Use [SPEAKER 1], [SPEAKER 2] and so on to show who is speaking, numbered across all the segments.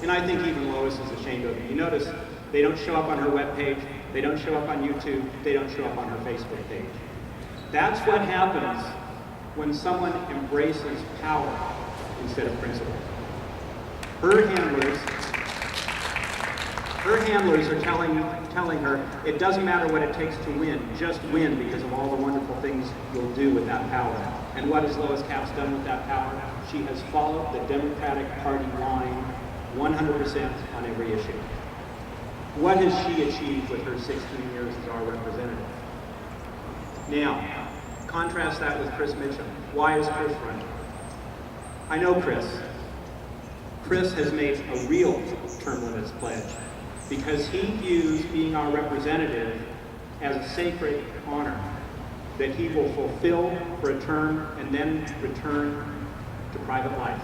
[SPEAKER 1] And I think even Lois is ashamed of it. You notice they don't show up on her webpage, they don't show up on YouTube, they don't show up on her Facebook page. That's what happens when someone embraces power instead of principle. Her handlers are telling her, it doesn't matter what it takes to win, just win because of all the wonderful things you'll do with that power. And what has Lois Capps done with that power? She has followed the Democratic Party line 100% on every issue. What has she achieved with her 16 years as our representative? Now, contrast that with Chris Mitchum. Why is Chris running? I know Chris. Chris has made a real term limits pledge because he views being our representative as a sacred honor that he will fulfill for a term and then return to private life.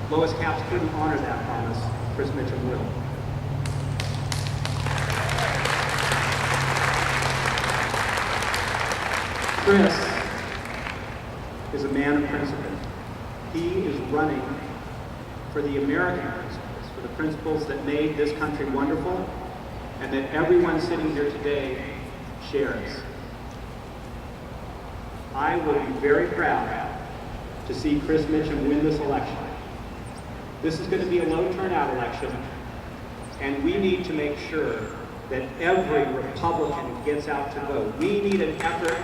[SPEAKER 1] Lois Capps couldn't honor that promise. Chris Mitchum will. Chris is a man of principle. He is running for the American principles, for the principles that made this country wonderful and that everyone sitting here today shares. I will be very proud to see Chris Mitchum win this election. This is going to be a low turnout election, and we need to make sure that every Republican gets out to vote. We need an effort.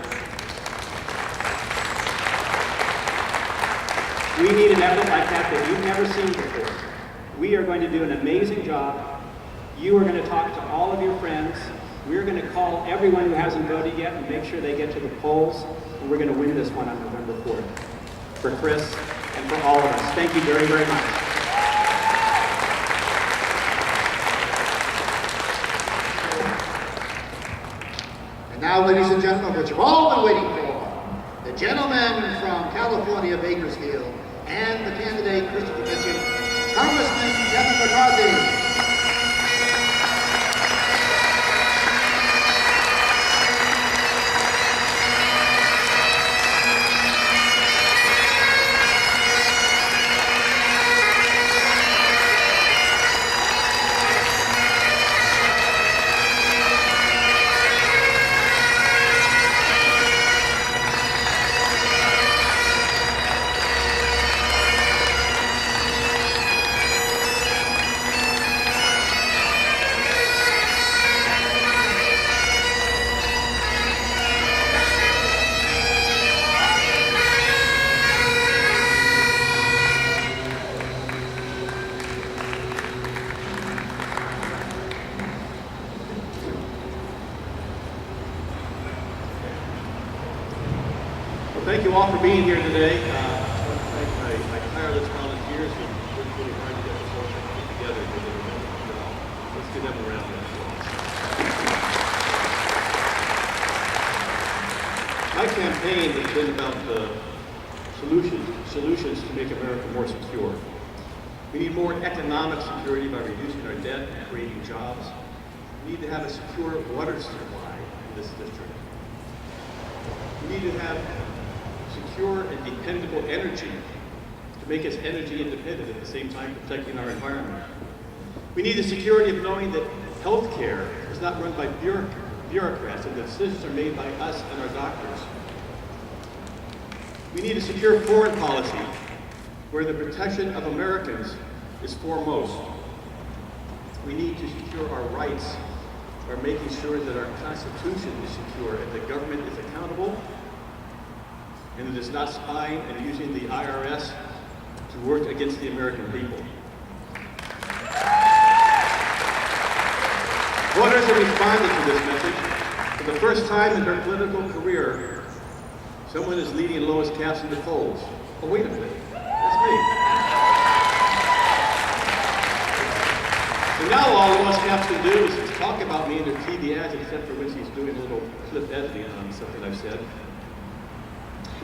[SPEAKER 1] We need an effort like that you've never seen before. We are going to do an amazing job. You are going to talk to all of your friends. We're going to call everyone who hasn't voted yet and make sure they get to the polls. And we're going to win this one on November 4th. For Chris and for all of us. Thank you very, very much.
[SPEAKER 2] And now, ladies and gentlemen, what you've all been waiting for, the gentleman from California, Bakersfield, and the candidate, Christopher Mitchum, Congressman Kevin McCarthy.
[SPEAKER 3] Thank you all for being here today. I want to thank my tireless volunteers who worked really hard to get this whole thing together. They did a wonderful job. Let's give them a round of applause. My campaign has been about solutions to make America more secure. We need more economic security by reducing our debt and creating jobs. We need to have a secure water supply in this district. We need to have secure and dependable energy to make us energy independent at the same time protecting our environment. We need the security of knowing that health care is not run by bureaucrats and that decisions are made by us and our doctors. We need a secure foreign policy where the protection of Americans is foremost. We need to secure our rights by making sure that our Constitution is secure and the government is accountable and it is not spying and using the IRS to work against the American people. Voters have responded to this message. For the first time in her political career, someone is leading Lois Capps into polls. Oh, wait a minute, that's me. So now all Lois Capps can do is talk about me in her TV ads, except for when she's doing a little clip editing on something I've said.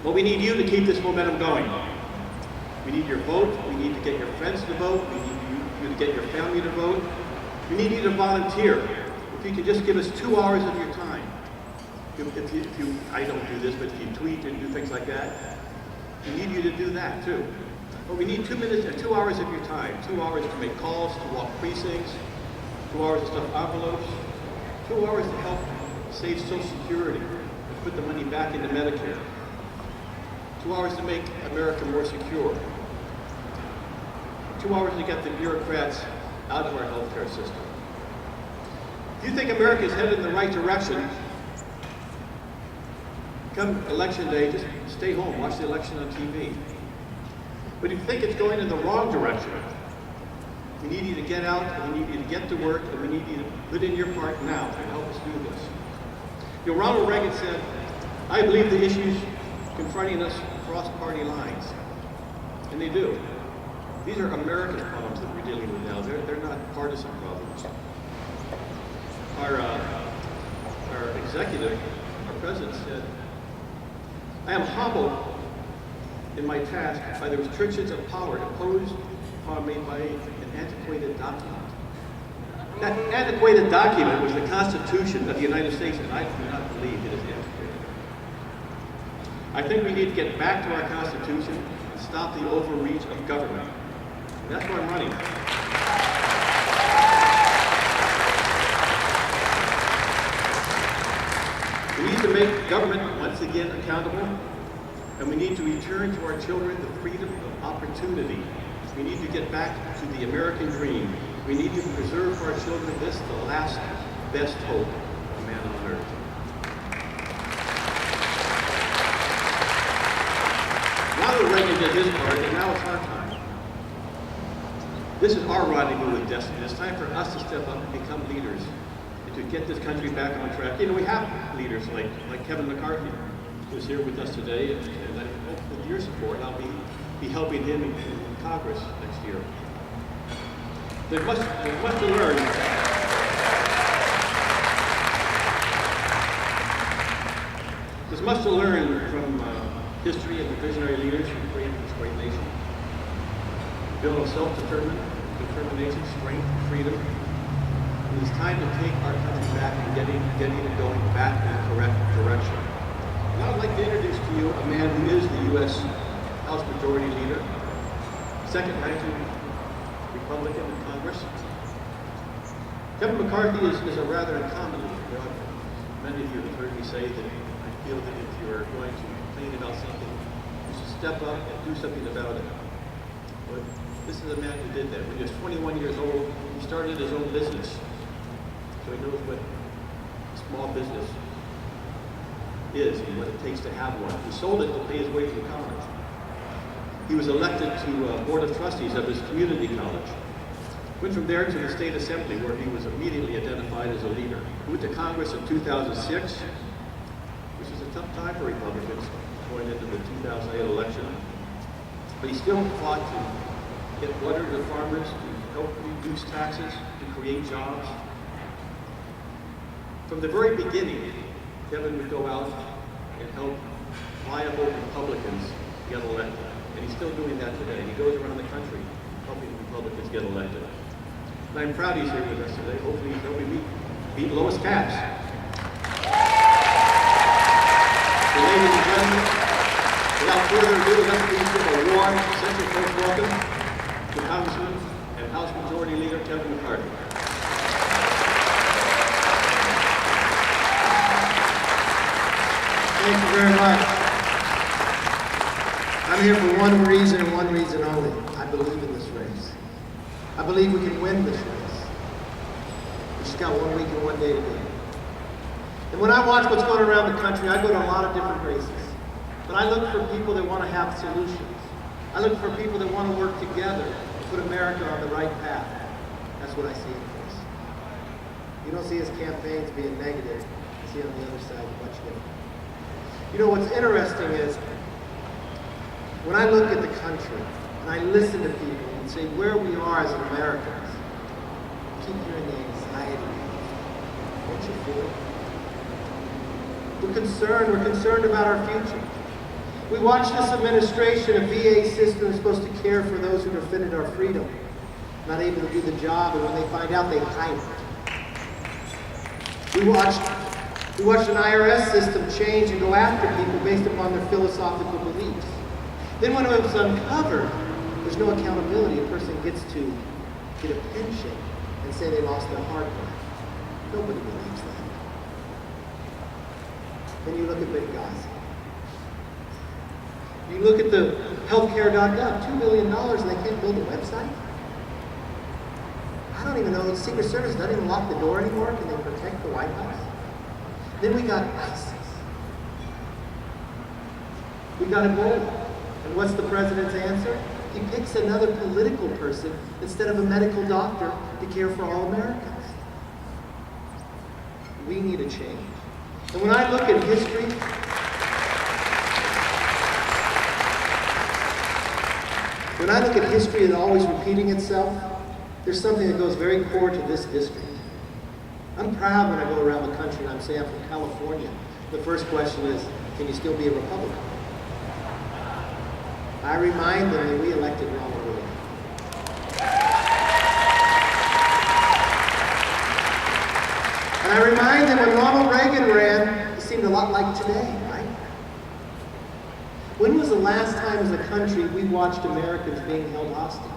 [SPEAKER 3] But we need you to keep this momentum going. We need your vote. We need to get your friends to vote. We need you to get your family to vote. We need you to volunteer. If you could just give us 2 hours of your time. If you, I don't do this, but if you tweet and do things like that, we need you to do that too. But we need 2 minutes and 2 hours of your time. 2 hours to make calls, to walk precincts, 2 hours to stuff envelopes, 2 hours to help save Social Security and put the money back into Medicare. 2 hours to make America more secure. 2 hours to get the bureaucrats out of our healthcare system. If you think America is headed in the right direction, come election day, just stay home, watch the election on TV. But if you think it's going in the wrong direction, we need you to get out, and we need you to get to work, and we need you to put in your part now to help us do this. You know, Ronald Reagan said, "I believe the issues confronting us cross party lines." And they do. These are American problems that we're dealing with now. They're not partisan problems. Our executive, our president said, "I am humbled in my task by the restrictions of power imposed upon me by an antiquated document." That antiquated document was the Constitution of the United States, and I do not believe it is antiquated. I think we need to get back to our Constitution and stop the overreach of government. And that's why I'm running. We need to make government once again accountable, and we need to return to our children the freedom of opportunity. We need to get back to the American dream. We need to preserve for our children this, the last best hope of man on earth. Ronald Reagan did his part, and now it's our time. This is our rendezvous with destiny. It's time for us to step up and become leaders and to get this country back on track. You know, we have leaders like Kevin McCarthy, who's here with us today, and I hope with your support, I'll be helping him in Congress next year. There's much to learn. There's much to learn from history and the visionary leaders who created this great nation. Built on self-determination, strength, freedom. It is time to take our country back and getting it going back in the correct direction. Now I'd like to introduce to you a man who is the U.S. House Majority Leader, second-ranking Republican in Congress. Kevin McCarthy is a rather uncommon leader. Many of you have heard me say that I feel that if you are going to complain about something, you should step up and do something about it. But this is a man who did that. When he was 21 years old, he started his own business. So he knows what small business is and what it takes to have one. He sold it to pay his way through college. He was elected to Board of Trustees of his community college. Went from there to the State Assembly, where he was immediately identified as a leader. He went to Congress in 2006, which was a tough time for Republicans going into the 2008 election. But he still fought to get water to farmers, to help reduce taxes, to create jobs. From the very beginning, Kevin would go out and help viable Republicans get elected. And he's still doing that today. He goes around the country helping Republicans get elected. And I'm proud he's here with us today. Hopefully he'll beat Lois Capps. So ladies and gentlemen, without further ado, let's please give a warm, central coast welcome to Congressman and House Majority Leader Kevin McCarthy.
[SPEAKER 4] Thank you very much. I'm here for one reason and one reason only. I believe in this race. I believe we can win this race. We just got 1 week and 1 day to go. And when I watch what's going around the country, I go to a lot of different races. But I look for people that want to have solutions. I look for people that want to work together to put America on the right path. That's what I see in this. You don't see his campaigns being negative. You see on the other side much different. You know, what's interesting is when I look at the country and I listen to people and say where we are as Americans, I keep hearing the anxiety. Don't you feel it? We're concerned about our future. We watch this administration, a VA system is supposed to care for those who defended our freedom, not able to do the job, and when they find out, they hide it. We watched an IRS system change and go after people based upon their philosophical beliefs. Then when it was uncovered there's no accountability. A person gets to get a pension and say they lost their hard drive. Nobody believes that. Then you look at Benghazi. You look at the healthcare.gov, $2 billion and they can't build a website? I don't even know, the Secret Service doesn't even lock the door anymore. Can they protect the White House? Then we got ISIS. We got Ebola. And what's the president's answer? He picks another political person instead of a medical doctor to care for all Americans. We need a change. And when I look at history, and always repeating itself, there's something that goes very core to this district. I'm proud when I go around the country and I'm saying I'm from California. The first question is, can you still be a Republican? I remind them that we elected Ronald Reagan. And I remind them when Ronald Reagan ran, it seemed a lot like today, right? When was the last time as a country we watched Americans being held hostage?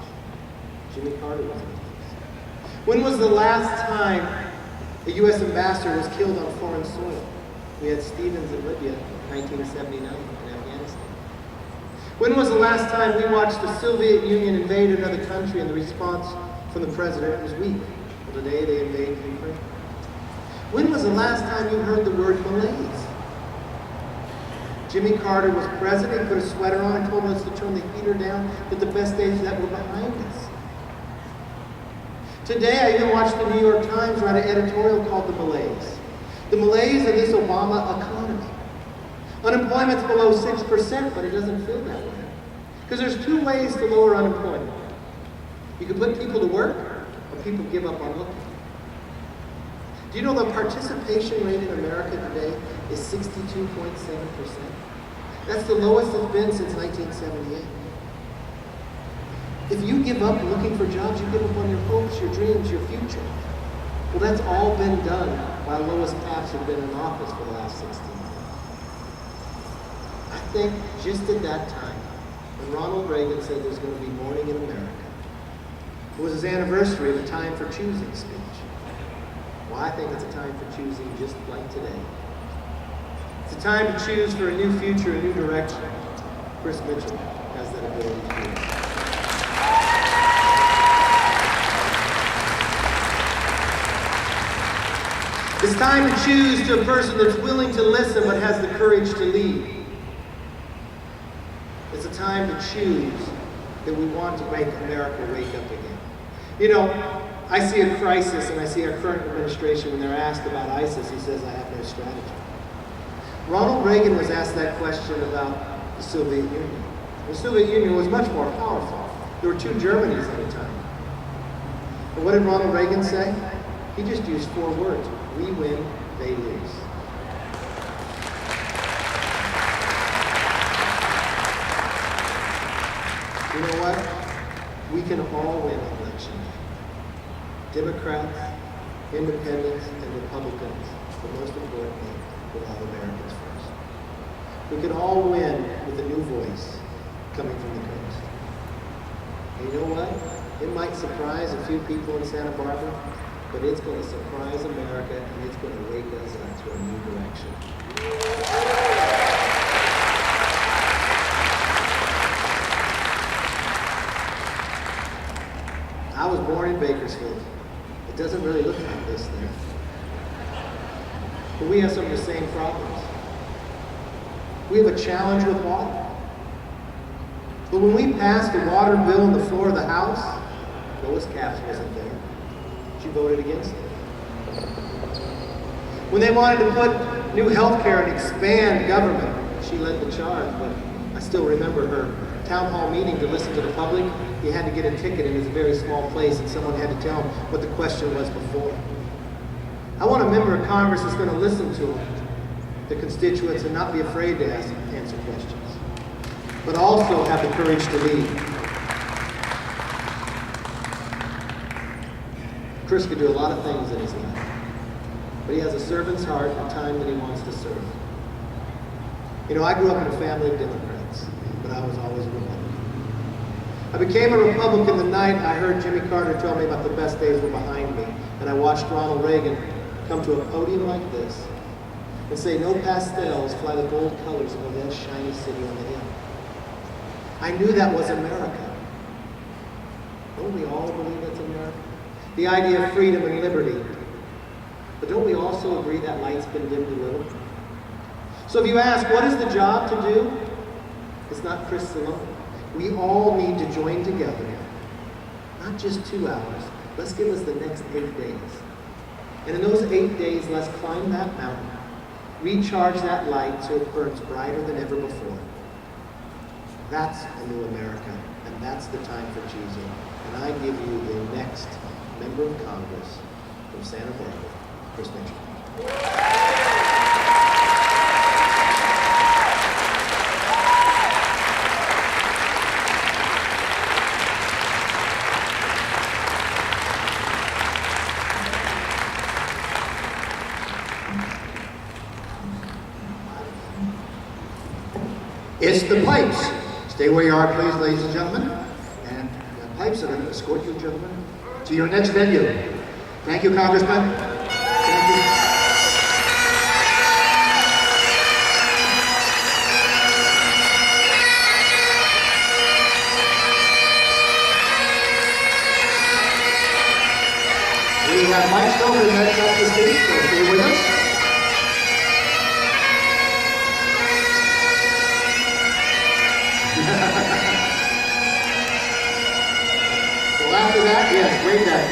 [SPEAKER 4] Jimmy Carter was in office. When was the last time a U.S. ambassador was killed on foreign soil? We had Stevens in Libya in 1979 in Afghanistan. When was the last time we watched the Soviet Union invade another country and the response from the president was weak? Well, today they invade Ukraine. When was the last time you heard the word malaise? Jimmy Carter was president, he put a sweater on and told us to turn the heater down, that the best days that were behind us. Today, I even watched the New York Times write an editorial called The Malaise. The malaise of this Obama economy. Unemployment's below 6%, but it doesn't feel that way. Because there's two ways to lower unemployment. You can put people to work, or people give up on looking. Do you know the participation rate in America today is 62.7%? That's the lowest it's been since 1978. If you give up looking for jobs, you give up on your hopes, your dreams, your future. Well, that's all been done while Lois Capps had been in office for the last 16 years. I think just at that time, when Ronald Reagan said there's going to be mourning in America, it was his anniversary of the Time for Choosing speech. Well, I think it's a time for choosing just like today. It's a time to choose for a new future, a new direction. Chris Mitchum has that ability to do it. It's time to choose to a person that's willing to listen but has the courage to lead. It's a time to choose that we want to make America wake up again. You know, I see a crisis and I see our current administration when they're asked about ISIS, he says, I have no strategy. Ronald Reagan was asked that question about the Soviet Union. The Soviet Union was much more powerful. There were two Germanys at a time. And what did Ronald Reagan say? He just used 4 words. We win, they lose. You know what? We can all win election day. Democrats, independents, and Republicans, but most importantly, with all Americans first. We can all win with a new voice coming from the coast. And you know what? It might surprise a few people in Santa Barbara, but it's going to surprise America and it's going to wake us up to a new direction. I was born in Bakersfield. It doesn't really look like this there. But we have some of the same problems. We have a challenge with water. But when we passed the water bill on the floor of the House, Lois Capps wasn't there. She voted against it. When they wanted to put new health care and expand government, she led the charge. But I still remember her town hall meeting to listen to the public. You had to get a ticket and it was a very small place and someone had to tell them what the question was before. I want a member of Congress that's going to listen to the constituents and not be afraid to answer questions, but also have the courage to lead. Chris could do a lot of things in his life, but he has a servant's heart and time that he wants to serve. You know, I grew up in a family of Democrats, but I was always a Republican. I became a Republican the night I heard Jimmy Carter tell me about the best days were behind me, and I watched Ronald Reagan come to a podium like this and say, "No pastels fly the gold colors of that shiny city on the hill." I knew that was America. Don't we all believe that's America? The idea of freedom and liberty. But don't we also agree that light's been dimmed a little? So if you ask, what is the job to do? It's not Chris alone. We all need to join together. Not just 2 hours. Let's give us the next 8 days. And in those 8 days, let's climb that mountain. Recharge that light so it burns brighter than ever before. That's a new America. And that's the time for choosing. And I give you the next member of Congress from Santa Barbara, Chris Mitchum.
[SPEAKER 2] It's the pipes. Stay where you are, please, ladies and gentlemen. And the pipes are going to escort you, gentlemen, to your next venue. Thank you, Congressman. Thank you. We have Mike Stover next up to speak, so stay with us. Well, after that, yes, wait that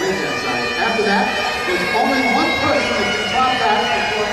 [SPEAKER 2] side. After that, there's only one person that can top that before